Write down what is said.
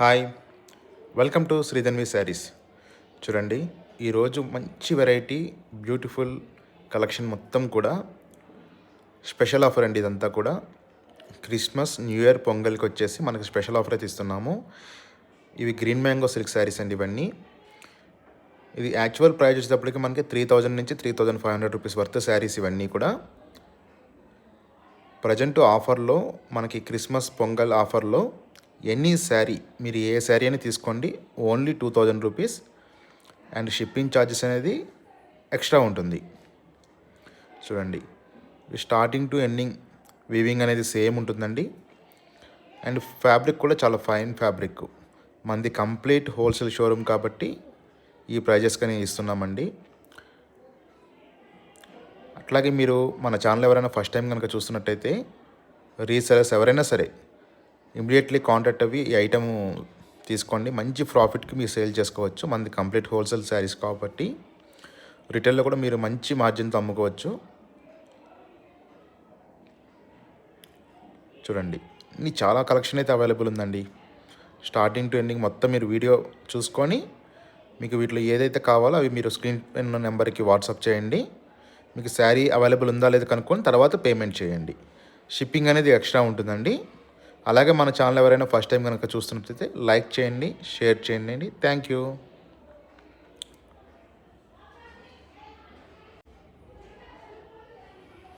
Hi, welcome to Sridhanvi sarees. చూడండి, ఈరోజు మంచి వెరైటీ బ్యూటిఫుల్ కలెక్షన్ మొత్తం కూడా స్పెషల్ ఆఫర్ అండి. ఇదంతా కూడా క్రిస్మస్, న్యూ ఇయర్, పొంగల్కి వచ్చేసి మనకి స్పెషల్ ఆఫర్ అయితే ఇస్తున్నాము. ఇవి గ్రీన్ మ్యాంగో సిల్క్ శారీస్ అండి. ఇవన్నీ ఇది యాక్చువల్ ప్రైస్ వచ్చేటప్పటికి మనకి 3000 నుంచి 3500 రూపీస్ వర్త్ శారీస్ ఇవన్నీ కూడా. ప్రజెంట్ ఆఫర్లో మనకి క్రిస్మస్, పొంగల్ ఆఫర్లో ఎనీ శారీ, మీరు ఏ శారీ అని తీసుకోండి, only 2000 rupees and shipping charges అనేది ఎక్స్ట్రా ఉంటుంది. చూడండి, స్టార్టింగ్ టు ఎండింగ్ వీవింగ్ అనేది సేమ్ ఉంటుందండి. అండ్ ఫ్యాబ్రిక్ కూడా చాలా ఫైన్ ఫ్యాబ్రిక్. మనది కంప్లీట్ హోల్సేల్ షోరూమ్ కాబట్టి ఈ ప్రైజెస్ కానీ ఇస్తున్నామండి. అట్లాగే మీరు మన ఛానల్ ఎవరైనా ఫస్ట్ టైం కనుక చూస్తున్నట్టయితే రీసెలర్స్ ఎవరైనా సరే ఇమీడియట్లీ కాంటాక్ట్ అవ్వి ఈ ఐటమ్ తీసుకోండి. మంచి ప్రాఫిట్కి మీరు సేల్ చేసుకోవచ్చు. మనది కంప్లీట్ హోల్సేల్ శారీస్ కాబట్టి రిటైల్లో కూడా మీరు మంచి మార్జిన్తో అమ్ముకోవచ్చు. చూడండి, ఇది చాలా కలెక్షన్ అయితే అవైలబుల్ ఉందండి. స్టార్టింగ్ టు ఎండింగ్ మొత్తం మీరు వీడియో చూసుకొని మీకు వీటిలో ఏదైతే కావాలో అవి మీరు స్క్రీన్ పైన నెంబర్కి వాట్సాప్ చేయండి. మీకు శారీ అవైలబుల్ ఉందా లేదా కనుక్కొని తర్వాత పేమెంట్ చేయండి. షిప్పింగ్ అనేది ఎక్స్ట్రా ఉంటుందండి. అలాగే మన ఛానల్ ఎవరైనా ఫస్ట్ టైం కనుక చూస్తున్నట్లయితే లైక్ చేయండి, షేర్ చేయండి. Thank you.